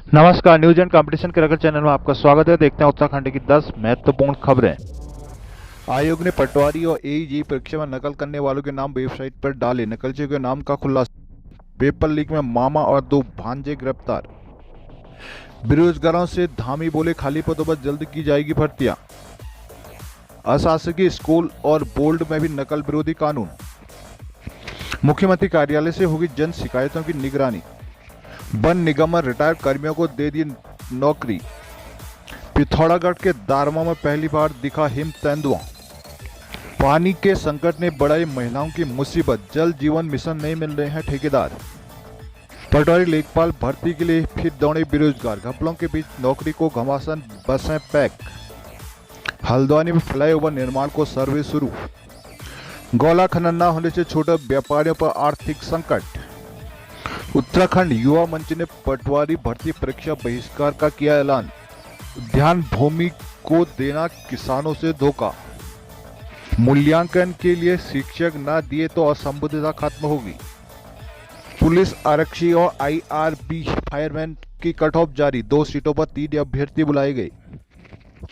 नमस्कार, news and competition के रगड़ चैनल में आपका स्वागत है। देखते हैं उत्तराखंड की 10 महत्वपूर्ण खबरें। आयोग ने पटवारी और एईजी परीक्षा में नकल करने वालों के नाम वेबसाइट पर डाले। नकलचियों के नाम का खुलासा। पेपर लीक में मामा और 2 भांजे गिरफ्तार। बेरोजगारों से धामी बोले खाली पदों पर जल्द की जाएगी भर्तियां। अशासकीय स्कूल और बोर्ड में भी नकल विरोधी कानून। मुख्यमंत्री कार्यालय से होगी जन शिकायतों की निगरानी। वन निगम में रिटायर्ड कर्मियों को दे दी नौकरी। पिथौरागढ़ के दारमा में पहली बार दिखा हिम तेंदुआ। पानी के संकट ने बढ़ाई महिलाओं की मुसीबत। जल जीवन मिशन नहीं मिल रहे हैं ठेकेदार। पटवारी लेखपाल भर्ती के लिए फिर दौड़े बेरोजगार। घपलों के बीच नौकरी को घमासान बसें पैक। हल्द्वानी में फ्लाईओवर निर्माण को सर्वे शुरू। गोला खनन न होने से छोटे व्यापारियों पर आर्थिक संकट। उत्तराखंड युवा मंच ने पटवारी भर्ती परीक्षा बहिष्कार का किया ऐलान। उद्यान भूमि को देना किसानों से धोखा। मूल्यांकन के लिए शिक्षक न दिए तो असंबद्धता खत्म होगी। पुलिस आरक्षी और आईआरबी फायरमैन की कट ऑफ जारी। 2 सीटों पर 3 अभ्यर्थी बुलाए गए।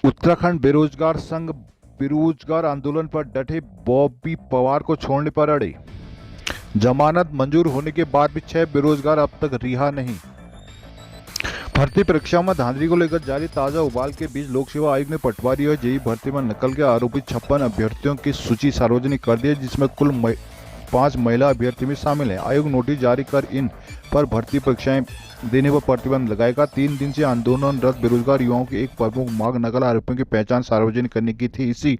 उत्तराखंड बेरोजगार संघ बेरोजगार आंदोलन पर डटे। बॉबी पवार को छोड़ने पर अड़े। जमानत मंजूर होने के बाद भी 6 बेरोजगार अब तक रिहा नहीं। भर्ती परीक्षा में धांधली को लेकर जारी ताजा उबाल के बीच लोक सेवा आयोग ने पटवारी और जेई भर्ती में नकल के आरोपी 56 अभ्यर्थियों की सूची सार्वजनिक कर दी है, जिसमें कुल 5 महिला अभ्यर्थी भी शामिल हैं। आयोग नोटिस जारी कर इन पर भर्ती परीक्षाएं देने पर प्रतिबंध लगाएगा। 3 दिन से आंदोलनरत बेरोजगार युवाओं की एक प्रमुख मांग नकल आरोपियों की पहचान सार्वजनिक करने की थी। इसी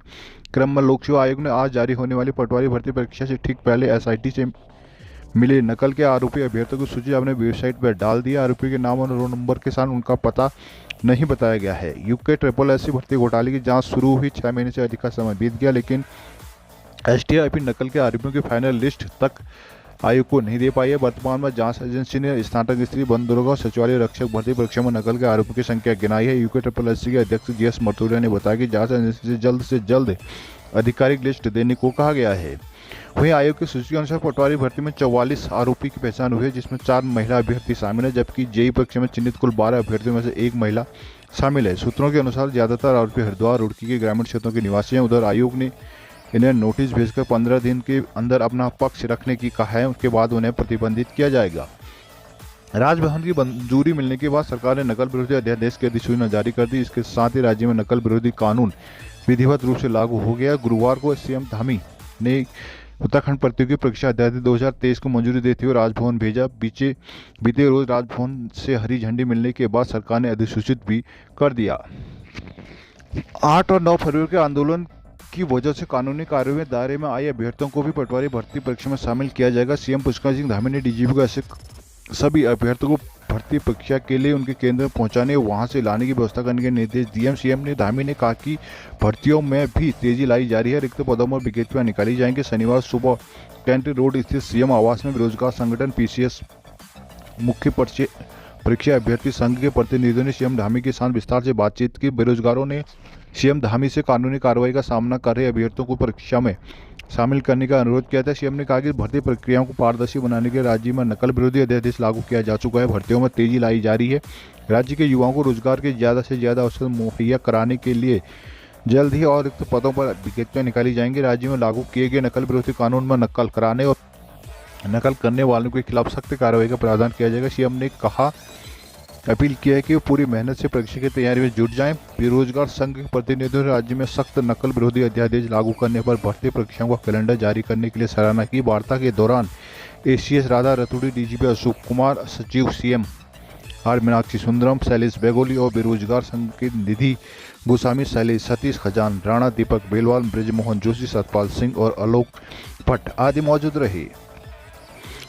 क्रम में लोक सेवा आयोग ने आज जारी होने वाली पटवारी भर्ती परीक्षा से ठीक पहले एसआईटी से मिले नकल के आरोपी अभ्यर्थियों की सूची अपने वेबसाइट पर डाल दी। आरोपी के नाम और रोल नंबर के साथ उनका पता नहीं बताया गया है। यूके SSSC भर्ती घोटाले की जांच शुरू हुई 6 महीने से अधिक का समय बीत गया, लेकिन एसटीआईपी नकल के आरोपियों की फाइनल लिस्ट तक आयोग को नहीं दे पाई है। वर्तमान में जांच एजेंसी ने स्नातक स्त्री वन दरोगा सचिवालय रक्षक भर्ती परीक्षा में नकल के आरोपियों की संख्या गिनाई है। यूके SSSC के अध्यक्ष जीएस मर्थुरिया ने बताया कि जांच एजेंसी से जल्द आधिकारिक लिस्ट देने को कहा गया है। वहीं आयोग की सूची के अनुसार पटवारी भर्ती में 44 आरोपी की पहचान हुई है, जिसमें 4 महिला अभ्यर्थी शामिल है, जबकि जेई परीक्षा में चिन्हित कुल 12 अभ्यर्थियों में से 1 महिला शामिल है। सूत्रों के अनुसार ज्यादातर आरोपी हरिद्वार रुड़की के ग्रामीण क्षेत्रों के निवासी हैं। उधर आयोग ने इन्हें नोटिस भेजकर 15 दिन के अंदर अपना पक्ष रखने की कहा है। उसके बाद उन्हें प्रतिबंधित किया जाएगा। राजभवन की मंजूरी मिलने के बाद सरकार ने नकल विरोधी अध्यादेश की अधिसूचना जारी कर दी। इसके साथ ही राज्य में नकल विरोधी कानून विधिवत रूप से लागू हो गया। गुरुवार को सीएम धामी ने उत्तराखंड प्रतियोगी परीक्षा अध्यादेश 2023 को मंजूरी देते हुए राजभवन भेजा। बीते रोज राजभवन से हरी झंडी मिलने के बाद सरकार ने अधिसूचित भी कर दिया। 8 और 9 फरवरी के आंदोलन की वजह से कानूनी कार्रवाई में दायरे में आए अभ्यर्थियों को भी पटवारी भर्ती परीक्षा में शामिल किया जाएगा। सीएम पुष्कर सिंह धामी ने डीजीपी को ऐसे सभी अभ्यर्थियों को भर्ती परीक्षा के लिए उनके केंद्र में पहुंचाने वहां से लाने की व्यवस्था करने के निर्देश दिए। सीएम ने धामी ने कहा कि भर्तियों में भी तेजी लाई जा रही है। रिक्त पदों पर विज्ञप्तियां निकाली जाएंगी। शनिवार सुबह कैंट रोड स्थित सीएम आवास में बेरोजगार संगठन पीसीएस मुख्य परीक्षा अभ्यर्थी संघ के प्रतिनिधियों ने सीएम धामी के साथ विस्तार से बातचीत की। बेरोजगारों ने सीएम धामी से कानूनी कार्रवाई का सामना कर रहे अभ्यर्थियों को परीक्षा में शामिल करने का अनुरोध किया था। सीएम ने कहा कि भर्ती प्रक्रियाओं को पारदर्शी बनाने के राज्य में नकल विरोधी अध्यादेश लागू किया जा चुका है। भर्तियों में तेजी लाई जा रही है। राज्य के युवाओं को रोजगार के ज़्यादा से ज़्यादा अवसर मुहैया कराने के लिए जल्द ही और रिक्त पदों पर विज्ञप्तियां निकाली जाएंगी। राज्य में लागू किए गए नकल विरोधी कानून में नकल कराने और नकल करने वालों के खिलाफ सख्त कार्रवाई का प्रावधान किया जाएगा। सीएम ने अपील किया है कि वो पूरी मेहनत से परीक्षा की तैयारी में जुट जाएं। बेरोजगार संघ के प्रतिनिधियों ने राज्य में सख्त नकल विरोधी अध्यादेश लागू करने पर भर्ती परीक्षाओं का कैलेंडर जारी करने के लिए सराहना की। वार्ता के दौरान एसीएस राधा रतूड़ी, डीजीपी अशोक कुमार, सचिव सीएम आर मीनाक्षी सुंदरम, शैलेश बेगोली और बेरोजगार संघ के निधि गोस्वामी, शैलेश सतीश खजान, राणा, दीपक बेलवाल, ब्रजमोहन जोशी, सतपाल सिंह और आलोक भट्ट आदि मौजूद रहे।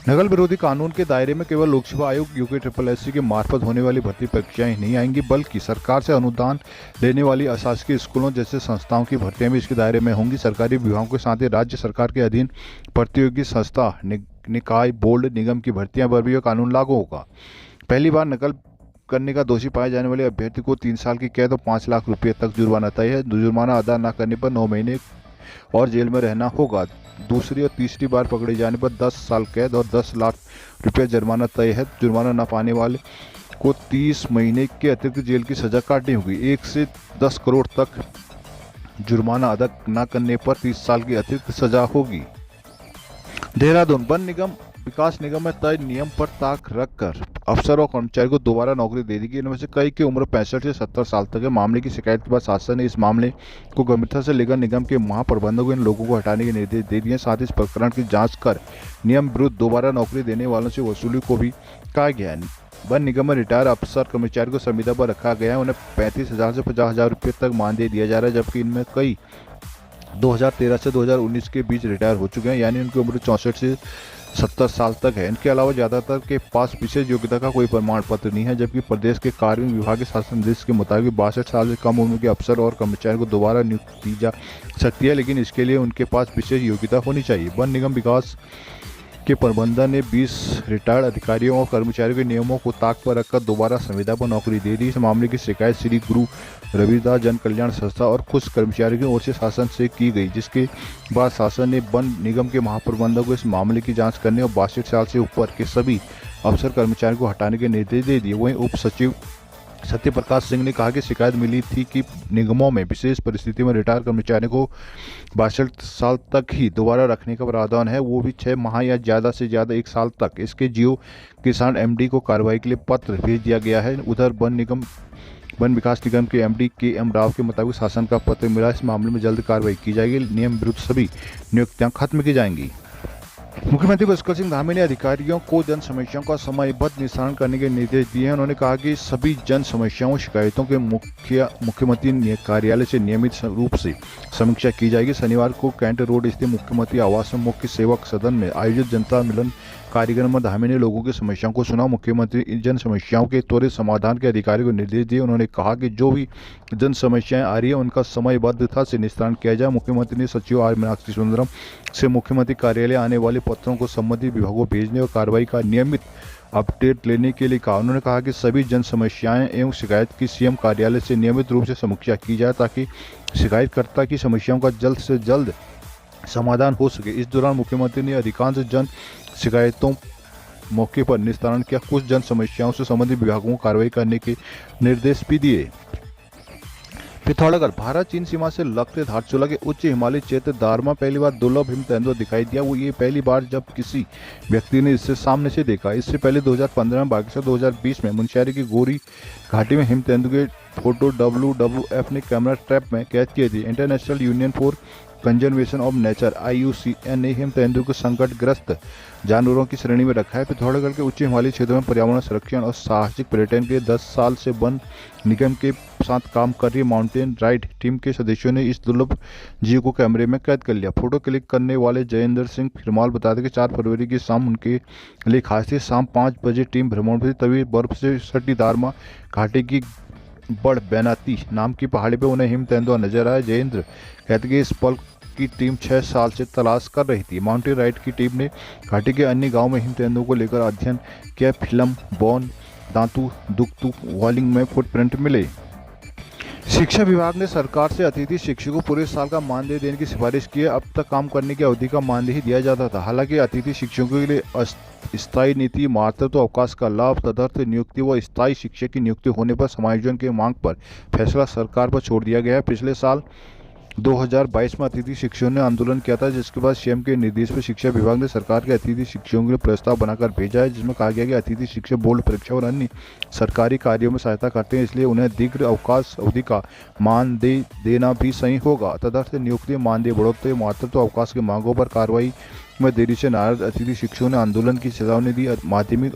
नकल विरोधी कानून के दायरे में केवल लोक सेवा आयोग यूके SSSC के मार्फत होने वाली भर्ती परीक्षाएं नहीं आएंगी, बल्कि सरकार से अनुदान लेने वाली अशासकीय स्कूलों जैसे संस्थाओं की भर्तियां भी इसके दायरे में होंगी। सरकारी विभागों के साथ ही राज्य सरकार के अधीन प्रतियोगी संस्था, निकाय, बोर्ड, निगम की भर्तियां पर भी यह कानून लागू होगा। पहली बार नकल करने का दोषी पाए जाने वाले अभ्यर्थी को 3 साल की कैद और 5 लाख रुपये तक जुर्माना तय है। जुर्माना अदा न करने पर 9 महीने और जेल में रहना होगा। दूसरी और तीसरी बार पकड़े जाने पर 10 साल कैद और 10 लाख रुपये जुर्माना तय है। जुर्माना न पाने वाले को 30 महीने के अतिरिक्त जेल की सजा काटनी होगी। 1 से 10 करोड़ तक जुर्माना अदा न करने पर 30 साल की अतिरिक्त सजा होगी। देहरादून वन निगम विकास निगम में तय नियम पर ताक रखकर अफसर और कर्मचारी को दोबारा नौकरी दे दी गई। इनमें से कई की उम्र 65 से 70 साल तक है। मामले की शिकायत के बाद शासन ने इस मामले को गंभीरता से लेकर निगम के महाप्रबंधक को इन लोगों को हटाने के निर्देश दे दिए। साथ ही इस प्रकरण की जांच कर नियम विरुद्ध दोबारा नौकरी देने वालों से वसूली को भी कहा गया है। वन निगम में रिटायर अफसर कर्मचारी को संविदा पर रखा गया है। उन्हें 35,000 से 50,000 रुपये तक मानदेय दिया जा रहा है, जबकि इनमें कई 2013 से 2019 के बीच रिटायर हो चुके हैं, यानी उनकी उम्र 64 से 70 साल तक है। इनके अलावा ज़्यादातर के पास विशेष योग्यता का कोई प्रमाण पत्र नहीं है, जबकि प्रदेश के कार्मिक विभाग के शासन निर्देश के मुताबिक 62 साल से कम उम्र के अफसर और कर्मचारी को दोबारा नियुक्ति दी जा सकती है, लेकिन इसके लिए उनके पास विशेष योग्यता होनी चाहिए। वन निगम विकास के प्रबंधन ने 20 रिटायर्ड अधिकारियों और कर्मचारियों के नियमों को ताक पर रखकर दोबारा संविदा पर नौकरी दे दी। इस मामले की शिकायत श्री गुरु रविदास जन कल्याण संस्था और कुछ कर्मचारियों की ओर से शासन से की गई, जिसके बाद शासन ने वन निगम के महाप्रबंधक को इस मामले की जांच करने और 62 साल से ऊपर के सभी अफसर कर्मचारियों को हटाने के निर्देश दे दिए। वहीं उप सचिव सत्य प्रकाश सिंह ने कहा कि शिकायत मिली थी कि निगमों में विशेष परिस्थिति में रिटायर कर्मचारियों को 62 साल तक ही दोबारा रखने का प्रावधान है, वो भी 6 माह या ज़्यादा से ज़्यादा 1 साल तक। इसके जियो किसान एमडी को कार्रवाई के लिए पत्र भेज दिया गया है। उधर वन विकास निगम के एमडी के.एम. राव के मुताबिक शासन का पत्र मिला। इस मामले में जल्द कार्रवाई की जाएगी। नियम विरुद्ध सभी नियुक्तियां खत्म की जाएंगी। मुख्यमंत्री पुष्कर सिंह धामी ने अधिकारियों को जन समस्याओं का समयबद्ध निस्तारण करने के निर्देश दिए हैं। उन्होंने कहा कि सभी जन समस्याओं शिकायतों के मुख्यमंत्री कार्यालय से नियमित रूप से समीक्षा की जाएगी। शनिवार को कैंट रोड स्थित मुख्यमंत्री आवास में मुख्य सेवक सदन में आयोजित जनता मिलन कार्यक्रम में धामी ने लोगों की समस्याओं को सुना। मुख्यमंत्री इन जन समस्याओं के त्वरित समाधान के अधिकारी को निर्देश दिए। उन्होंने कहा कि जो भी जन समस्याएं आ रही है उनका समयबद्धता से निस्तारण किया जाए। मुख्यमंत्री ने सचिव आर मीनाक्षी सुंदरम से मुख्यमंत्री कार्यालय आने वाले पत्रों को संबंधित विभागों को भेजने और कार्रवाई का नियमित अपडेट लेने के लिए कहा। उन्होंने कहा कि सभी जन समस्याएं एवं शिकायत की सीएम कार्यालय से नियमित रूप से समीक्षा की जाए, ताकि शिकायतकर्ता की समस्याओं का जल्द से जल्द समाधान हो सके। इस दौरान मुख्यमंत्री ने अधिकांश जन शिकायतों मौके पर निस्तारण किया। कुछ जन समस्याओं से संबंधित विभागों को कार्रवाई करने के निर्देश भी दिए। पिथौरागढ़ भारत चीन सीमा से लगते धारचूला के उच्च हिमालय क्षेत्र दारमा पहली बार दुर्लभ हिम तेंदुआ दिखाई दिया। वो ये पहली बार जब किसी व्यक्ति ने इसे सामने से देखा। इससे पहले 2015 में, बाकी 2020 में मुनस्यारी की गोरी घाटी में हिम तेंदुए के फोटो WWF ने कैमरा ट्रैप में कैद किए थे। International union for conservation of nature IUCN ने हिम तेंदुए को संकटग्रस्त जानवरों की श्रेणी में रखा है। पिथौरागढ़ के उच्च हिमालयी क्षेत्रों में पर्यावरण संरक्षण और साहसिक पर्यटन के 10 साल से वन निगम के साथ काम कर रही माउंटेन राइड टीम के सदस्यों ने इस दुर्लभ जीव को कैमरे में कैद कर लिया। फोटो क्लिक करने वाले जयेंद्र सिंह फिरमाल बताते कि 4 फरवरी की शाम उनके लिए खास थी। शाम 5 बजे टीम भ्रमण पर थी, तभी बर्फ से सटी दारमा घाटी की बड़ बैनाती नाम की पहाड़ी पर उन्हें हिम तेंदुआ नजर आया। जयेंद्र कहते कि इस पल की टीम 6 साल से तलाश कर रही थी। माउंटेन राइड की टीम ने घाटी के अन्य गांव में हिम तेंदुओं को लेकर अध्ययन किया। फिल्म बॉन दांतू दुक्तू वॉलिंग में फुटप्रिंट मिले। शिक्षा विभाग ने सरकार से अतिथि शिक्षकों को पूरे साल का मानदेय देने की सिफारिश की है। अब तक काम करने की अवधि का मानदेय ही दिया जाता था। हालांकि अतिथि शिक्षकों के लिए स्थायी नीति मातृत्व अवकाश का लाभ, तदर्थ नियुक्ति व स्थायी शिक्षक की नियुक्ति होने पर समायोजन की मांग पर फैसला सरकार पर छोड़ दिया गया है। पिछले साल 2022 में अतिथि शिक्षकों ने आंदोलन किया था, जिसके बाद सीएम के निर्देश पर शिक्षा विभाग ने सरकार के अतिथि शिक्षकों के लिए प्रस्ताव बनाकर भेजा है, जिसमें कहा गया कि अतिथि शिक्षक बोर्ड परीक्षा और अन्य सरकारी कार्यों में सहायता करते हैं, इसलिए उन्हें दीर्घ अवकाश अवधि का मानदेय देना भी सही होगा। तदर्थ नियुक्ति, मानदेय बढ़ोतरी, मातृत्व अवकाश की मांगों पर कार्रवाई में देरी से नाराज अतिथि शिक्षकों ने आंदोलन की चेतावनी दी। माध्यमिक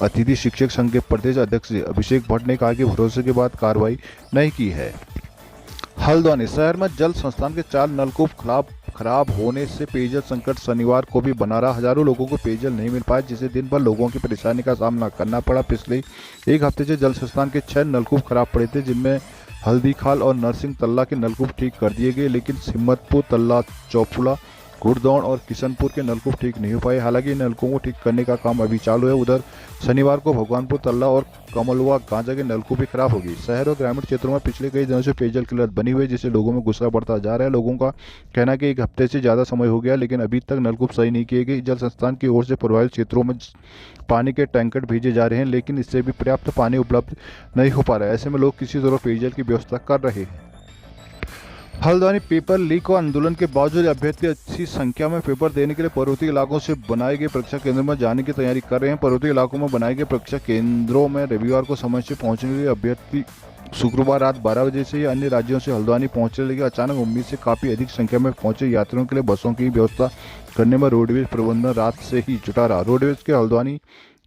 अतिथि शिक्षक संघ के प्रदेश अध्यक्ष अभिषेक भट्ट ने कहा कि भरोसे के बाद कार्रवाई नहीं की है। हल्द्वानी शहर में जल संस्थान के 4 नलकूप खराब होने से पेयजल संकट शनिवार को भी बना रहा। हजारों लोगों को पेयजल नहीं मिल पाया, जिससे दिन भर लोगों की परेशानी का सामना करना पड़ा। पिछले 1 हफ्ते से जल संस्थान के 6 नलकूप खराब पड़े थे, जिनमें हल्दी खाल और नरसिंह तल्ला के नलकूप ठीक कर दिए गए, लेकिन हिम्मतपुर, तल्ला, चौफुला, घुड़दौड़ और किशनपुर के नलकूप ठीक नहीं हो पाए। हालांकि इन नलकूपों को ठीक करने का काम अभी चालू है। उधर शनिवार को भगवानपुर तल्ला और कमलवा गांजा के नलकूप भी खराब हो गई। शहर और ग्रामीण क्षेत्रों में पिछले कई दिनों से पेयजल किल्लत बनी हुई है, जिससे लोगों में गुस्सा बढ़ता जा रहा है। लोगों का कहना है कि एक हफ्ते से ज़्यादा समय हो गया, लेकिन अभी तक नलकूप सही नहीं किए गए। जल संस्थान की ओर से प्रभावित क्षेत्रों में पानी के टैंकर भेजे जा रहे हैं, लेकिन इससे भी पर्याप्त पानी उपलब्ध नहीं हो पा रहा है। ऐसे में लोग किसी तरह पेयजल की व्यवस्था कर रहे हैं। हल्द्वानी पेपर लीक और आंदोलन के बावजूद अभ्यर्थी अच्छी संख्या में पेपर देने के लिए पर्वतीय इलाकों से बनाए गए परीक्षा केंद्रों में जाने की तैयारी कर रहे हैं। पर्वतीय इलाकों में बनाए गए परीक्षा केंद्रों में रविवार को समय से पहुंचने के लिए अभ्यर्थी शुक्रवार रात 12 बजे से ही अन्य राज्यों से हल्द्वानी पहुंचने लगे। अचानक उम्मीद से काफी अधिक संख्या में पहुंचे यात्रियों के लिए बसों की व्यवस्था करने में रोडवेज प्रबंधन रात से ही जुटा रहा। रोडवेज के हल्द्वानी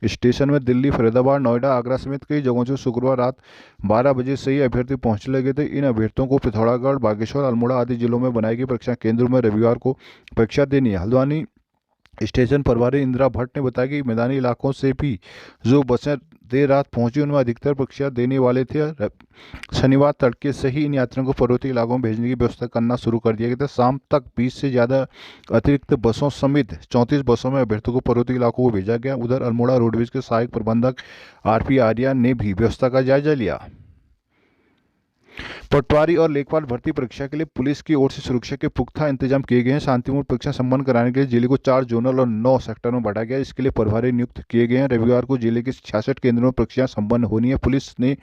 स्टेशन में दिल्ली, फरीदाबाद, नोएडा, आगरा समेत कई जगहों से शुक्रवार रात 12 बजे से ही अभ्यर्थी पहुंचने लगे थे। इन अभ्यर्थियों को पिथौरागढ़, बागेश्वर, अल्मोड़ा आदि जिलों में बनाए गए परीक्षा केंद्रों में रविवार को परीक्षा देनी है। हल्द्वानी स्टेशन प्रभारी इंदिरा भट्ट ने बताया कि मैदानी इलाकों से भी जो बसें देर रात पहुंची उनमें अधिकतर परीक्षा देने वाले थे। शनिवार तड़के से ही इन यात्रियों को पर्वतीय इलाकों में भेजने की व्यवस्था करना शुरू कर दिया गया था। शाम तक 20 से ज़्यादा अतिरिक्त बसों समेत 34 बसों में अभ्यर्थियों को पर्वतीय इलाकों को भेजा गया। उधर अल्मोड़ा रोडवेज के सहायक प्रबंधक आरपी आर्या ने भी व्यवस्था का जायजा लिया। पटवारी और लेखपाल भर्ती परीक्षा के लिए पुलिस की ओर से सुरक्षा के पुख्ता इंतजाम किए गए हैं। शांतिपूर्ण परीक्षा संपन्न कराने के लिए जिले को 4 जोनल और 9 सेक्टर में बांटा गया है। इसके लिए प्रभारी नियुक्त किए गए हैं। रविवार को जिले के 66 केंद्रों में परीक्षाएं संपन्न होनी है। पुलिस ने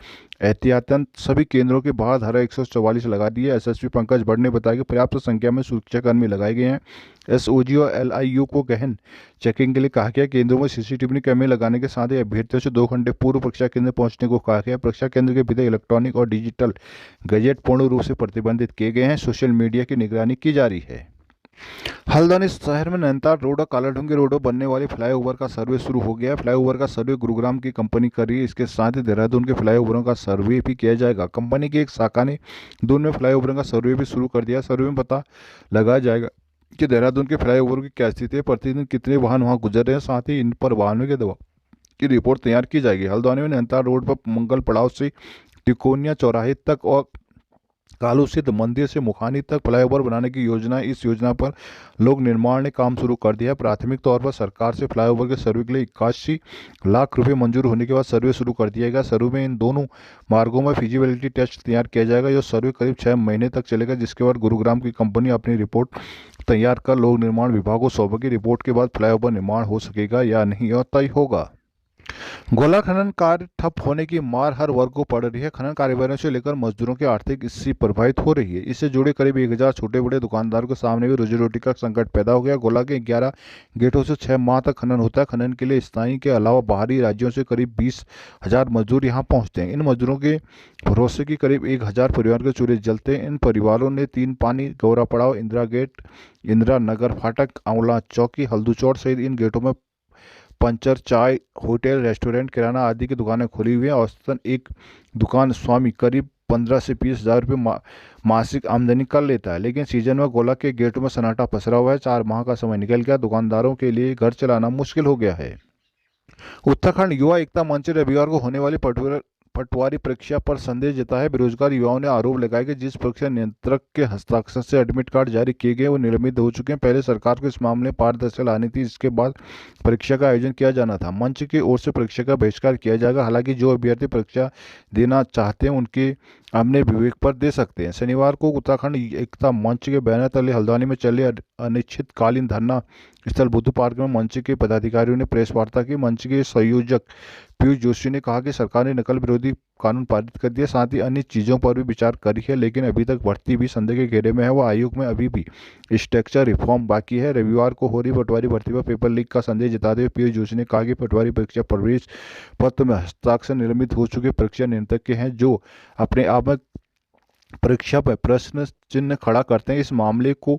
एहतियातन सभी केंद्रों के बाहर धारा 144 लगा दी है। एसएसपी पंकज भट्ट ने बताया कि पर्याप्त संख्या में सुरक्षाकर्मी लगाए गए हैं। एसओजी और एलआईयू को गहन चेकिंग के लिए कहा गया। केंद्रों में सीसीटीवी कैमरे लगाने के साथ ही अभ्यर्थियों से 2 घंटे पूर्व परीक्षा केंद्र पहुंचने को कहा गया। परीक्षा केंद्र के भीतर इलेक्ट्रॉनिक और डिजिटल गैजेट पूर्ण रूप से प्रतिबंधित किए गए हैं। सोशल मीडिया की निगरानी की जा रही है। हल्द्वानी शहर में नैनीताल रोड और कालाढूंगी रोड पर बनने वाले फ्लाईओवर का सर्वे शुरू हो गया है। फ्लाईओवर का सर्वे गुरुग्राम की कंपनी कर रही है। इसके साथ ही देहरादून के फ्लाईओवरों का सर्वे भी किया जाएगा। कंपनी की एक शाखा ने दून में फ्लाईओवरों का सर्वे भी शुरू कर दिया। सर्वे में पता लगाया जाएगा कि देहरादून के फ्लाईओवर की क्या स्थिति है, प्रतिदिन कितने वाहन वहां गुजर रहे हैं, साथ ही इन पर वाहनों के दबाव की रिपोर्ट तैयार की जाएगी। हल्द्वानी में नैनीताल रोड पर मंगल पड़ाव से तिकोनिया चौराहे तक और कालू सिद्ध मंदिर से मुखानी तक फ्लाईओवर बनाने की योजना है। इस योजना पर लोक निर्माण ने काम शुरू कर दिया है। प्राथमिक तौर पर सरकार से फ्लाईओवर के सर्वे के लिए 81 लाख रुपए मंजूर होने के बाद सर्वे शुरू कर दिया गया। सर्वे में इन दोनों मार्गों में फिजिबिलिटी टेस्ट तैयार किया जाएगा। यह सर्वे करीब 6 महीने तक चलेगा, जिसके बाद गुरुग्राम की कंपनी अपनी रिपोर्ट तैयार कर लोक निर्माण विभाग को सौंपेगी। रिपोर्ट के बाद फ्लाईओवर निर्माण हो सकेगा या नहीं यह तय होगा। गोला खनन कार्य ठप होने की मार हर वर्ग को पड़ रही है। खनन कारोबारियों से लेकर मजदूरों की आर्थिक स्थिति प्रभावित हो रही है। इससे जुड़े करीब 1000 छोटे बड़े दुकानदारों के सामने भी रोजी रोटी का संकट पैदा हो गया। गोला के 11 गेटों से 6 माह तक खनन होता है। खनन के लिए स्थानीय के अलावा बाहरी राज्यों से करीब 20,000 मजदूर यहाँ पहुँचते हैं। इन मजदूरों के भरोसे की करीब 1000 परिवार के चूल्हे जलते हैं। इन परिवारों ने 3 पानी, गौरा पड़ाव, इंदिरा गेट, इंदिरा नगर फाटक, आंवला चौकी, हल्दूचौड़ सहित इन गेटों में पंचर, चाय, होटल, रेस्टोरेंट, किराना आदि की दुकानें खुली हुई हैं। औसतन एक दुकान स्वामी करीब 15 से 20,000 रुपये मासिक आमदनी कर लेता है। लेकिन सीजन में गोला के गेटों में सन्नाटा पसरा हुआ है। 4 माह का समय निकल गया। दुकानदारों के लिए घर चलाना मुश्किल हो गया है। उत्तराखंड युवा एकता मंच ने रविवार को होने वाली पटवारी परीक्षा पर संदेह जताया है। बेरोजगार युवाओं ने आरोप लगाया कि जिस परीक्षा नियंत्रक के हस्ताक्षर से एडमिट कार्ड जारी किए गए वो निलंबित हो चुके हैं। पहले सरकार को इस मामले में पारदर्शिता लानी थी, इसके बाद परीक्षा का आयोजन किया जाना था। मंच की ओर से परीक्षा का बहिष्कार किया जाएगा। हालांकि जो अभ्यर्थी परीक्षा देना चाहते हैं उनके अपने विवेक पर दे सकते हैं। शनिवार को उत्तराखंड एकता मंच के बैनर तले हल्द्वानी में चले अनिश्चितकालीन धरना स्थल बुद्ध पार्क में मंच के पदाधिकारियों ने प्रेस वार्ता की। मंच के संयोजक पीयूष जोशी ने कहा कि सरकार ने नकल विरोधी कानून पारित कर दिया, साथ ही अन्य चीजों पर भी विचार करी है, लेकिन अभी तक भर्ती भी संदेह के घेरे में है। वह आयोग में अभी भी स्ट्रक्चर रिफॉर्म बाकी है। रविवार को हो रही पटवारी भर्ती पर पेपर लीक का संदेह जताते हुए पीयूष जोशी ने कहा कि पटवारी परीक्षा प्रवेश पत्र में हस्ताक्षर निलंबित हो चुके परीक्षा नियंत्रक के हैं, जो अपने आप में परीक्षा पर प्रश्न चिन्ह खड़ा करते हैं। इस मामले को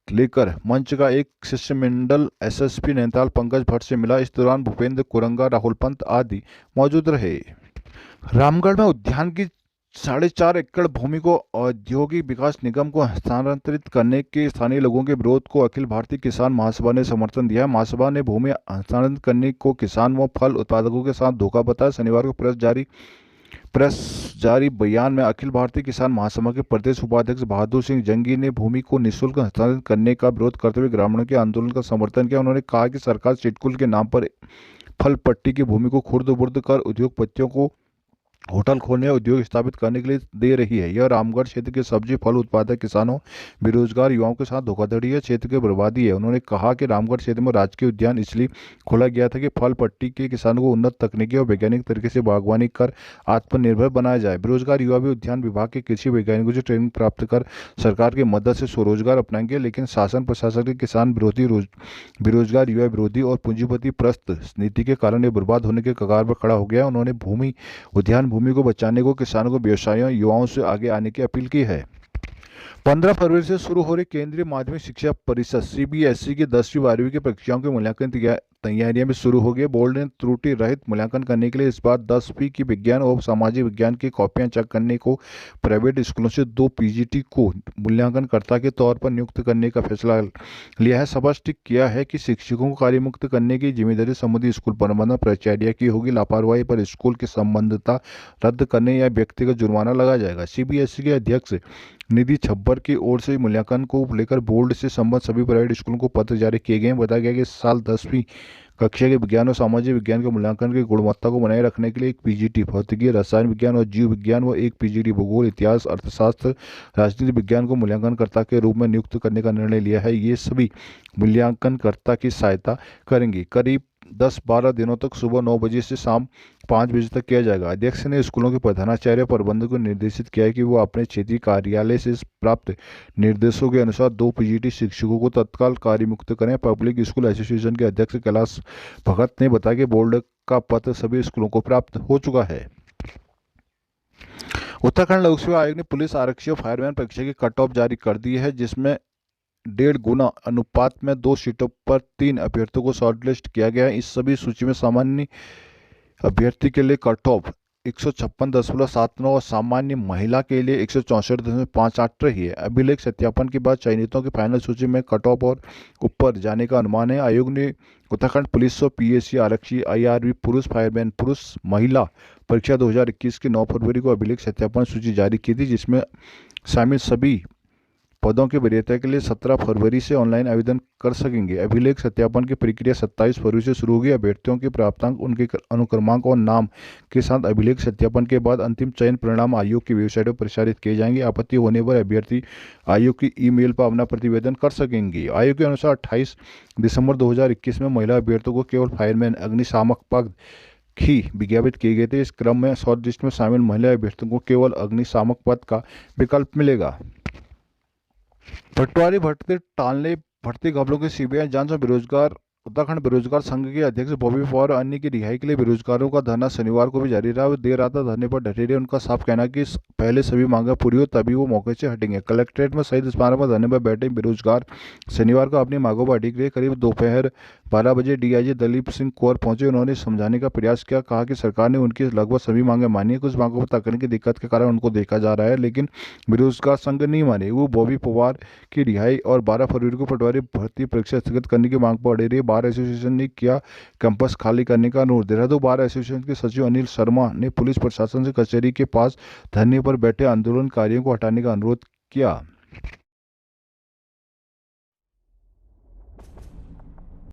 लेकर मंच का एक शिष्टमंडल एसएसपी नैनीताल पंकज भट्ट से मिला। इस दौरान भूपेंद्र कुरंगा, राहुल पंत आदि मौजूद रहे। रामगढ़ में उद्यान की 4.5 एकड़ भूमि को औद्योगिक विकास निगम को हस्तांतरित करने के स्थानीय लोगों के विरोध को अखिल भारतीय किसान महासभा ने समर्थन दिया। महासभा ने भूमि हस्तांतरित करने को किसान व फल उत्पादकों के साथ धोखा बताया। शनिवार को प्रेस जारी बयान में अखिल भारतीय किसान महासभा के प्रदेश उपाध्यक्ष बहादुर सिंह जंगी ने भूमि को निःशुल्क हस्तांतरित करने का विरोध करते हुए ग्रामीणों के आंदोलन का समर्थन किया। उन्होंने कहा कि सरकार सिडकुल के नाम पर फल पट्टी की भूमि को खुर्द-बुर्द कर उद्योगपतियों को होटल खोलने या उद्योग स्थापित करने के लिए दे रही है। यह रामगढ़ क्षेत्र के सब्जी फल उत्पादक किसानों, बेरोजगार युवाओं के साथ धोखाधड़ी है, क्षेत्र की बर्बादी है। उन्होंने कहा कि रामगढ़ क्षेत्र में राजकीय उद्यान इसलिए खोला गया था कि फल पट्टी के किसानों को उन्नत तकनीकी और वैज्ञानिक तरीके से बागवानी कर आत्मनिर्भर बनाया जाए। बेरोजगार युवा भी उद्यान विभाग के कृषि वैज्ञानिकों से ट्रेनिंग प्राप्त कर सरकार की मदद से स्वरोजगार अपनाएंगे, लेकिन शासन प्रशासन के किसान विरोधी, बेरोजगार युवा विरोधी और पूंजीपति प्रस्त नीति के कारण ये बर्बाद होने के कगार पर खड़ा हो गया। उन्होंने उद्यान भूमि को बचाने को किसानों को, व्यवसायियों, युवाओं से आगे आने की अपील की है। 15 फरवरी से शुरू हो रही केंद्रीय माध्यमिक शिक्षा परिषद सीबीएसई की 10वीं 12वीं की परीक्षाओं के मूल्यांकन तैयारियां भी शुरू हो गई। बोर्ड ने त्रुटि रहित मूल्यांकन करने के लिए इस बार 10वीं की विज्ञान और सामाजिक विज्ञान की कॉपियां चेक करने को प्राइवेट स्कूलों से 2 पीजीटी को मूल्यांकनकर्ता के तौर पर नियुक्त करने का फैसला लिया है। स्पष्ट किया है कि शिक्षकों को कार्यमुक्त करने की जिम्मेदारी संबंधित स्कूल प्रबंधन प्राचार्य की होगी। लापरवाही पर स्कूल की संबद्धता रद्द करने या व्यक्तिगत जुर्माना लगाया जाएगा। सीबीएसई के अध्यक्ष निधि छब्बर की ओर से मूल्यांकन को लेकर बोर्ड से संबद्ध सभी प्राइवेट स्कूलों को पत्र जारी किए गए हैं। बताया गया कि इस साल 10वीं कक्षा के विज्ञान और सामाजिक विज्ञान के मूल्यांकन की गुणवत्ता को बनाए रखने के लिए एक पीजीटी भौतिकी, रसायन विज्ञान और जीव विज्ञान व एक पीजीटी भूगोल, इतिहास, अर्थशास्त्र, राजनीति विज्ञान को मूल्यांकनकर्ता के रूप में नियुक्त करने का निर्णय लिया है। ये सभी मूल्यांकनकर्ता की सहायता करेंगे। करीब 10-12 दिनों तक सुबह 9 बजे से शाम 5 बजे तक किया जाएगा। अध्यक्ष ने स्कूलों के प्रधानाचार्य प्रबंधक को निर्देशित किया है कि वो अपने क्षेत्रीय कार्यालय से प्राप्त निर्देशों के अनुसार 2 पीजीटी शिक्षकों को तत्काल कार्यमुक्त करें। पब्लिक स्कूल एसोसिएशन के अध्यक्ष कैलाश भगत ने बताया कि बोर्ड का पत्र सभी स्कूलों को प्राप्त हो चुका है। उत्तराखंड लोक सेवा आयोग ने पुलिस, आरक्षी और फायरमैन परीक्षा की कट ऑफ जारी कर दी है, जिसमें 1.5 गुना अनुपात में 2 सीटों पर 3 अभ्यर्थियों को शॉर्टलिस्ट किया गया है। इस सभी सूची में सामान्य अभ्यर्थी के लिए कट ऑफ 156.79 और सामान्य महिला के लिए 164.58 रही है। अभिलेख सत्यापन के बाद चयनितों की फाइनल सूची में कट ऑफ और ऊपर जाने का अनुमान है। आयोग ने उत्तराखंड पुलिस और पीएससी, आरक्षी, आईआरबी, पुरुष फायरमैन, पुरुष महिला परीक्षा 2021 की 9 फरवरी को अभिलेख सत्यापन सूची जारी की थी, जिसमें शामिल सभी पदों के वरीयता के लिए 17 फरवरी से ऑनलाइन आवेदन कर सकेंगे। अभिलेख सत्यापन की प्रक्रिया 27 फरवरी से शुरू होगी। अभ्यर्थियों के प्राप्तांक, उनके अनुक्रमांक और नाम के साथ अभिलेख सत्यापन के बाद अंतिम चयन परिणाम आयोग की वेबसाइट पर प्रसारित किए जाएंगे। आपत्ति होने पर अभ्यर्थी आयोग की ईमेल पर अपना प्रतिवेदन कर सकेंगे। आयोग के अनुसार 28 दिसंबर 2021 में महिला अभ्यर्थियों को केवल फायरमैन, अग्निशामक पद ही विज्ञापित किए गए थे। इस क्रम में शॉर्ट लिस्ट में शामिल महिला अभ्यर्थियों को केवल अग्निशामक पद का विकल्प मिलेगा। पटवारी भर्ती टालने, भर्ती घपलों की सीबीआई जांच और उत्तराखंड बेरोजगार संघ के अध्यक्ष बॉबी पवार और अन्य की रिहाई के लिए बेरोजगारों का धरना शनिवार को भी जारी रहा। वे देर रात धरने पर डटे रहे। उनका साफ कहना है कि पहले सभी मांगें पूरी हो तभी वो मौके से हटेंगे। कलेक्ट्रेट में शहीद स्मारक पर धरने पर बैठे बेरोजगार शनिवार को अपनी मांगों पर अडिग रहे। करीब दोपहर 12 बजे डीआईजी दलीप सिंह कुंवर पहुंचे। उन्होंने समझाने का प्रयास किया, कहा कि सरकार ने उनकी लगभग सभी मांगें मानी है। कुछ मांगों पर तकनीकी दिक्कत के कारण उनको देखा जा रहा है, लेकिन बेरोजगार संघ नहीं माने। वो बॉबी पवार की रिहाई और 12 फरवरी को पटवारी भर्ती परीक्षा स्थगित करने की मांग पर अड़े रहे। बार एसोसिएशन ने किया कैंपस खाली करने का अनुरोध। देहरादून बार एसोसिएशन के सचिव अनिल शर्मा ने पुलिस प्रशासन से कचहरी के पास धरने पर बैठे आंदोलनकारियों को हटाने का अनुरोध किया।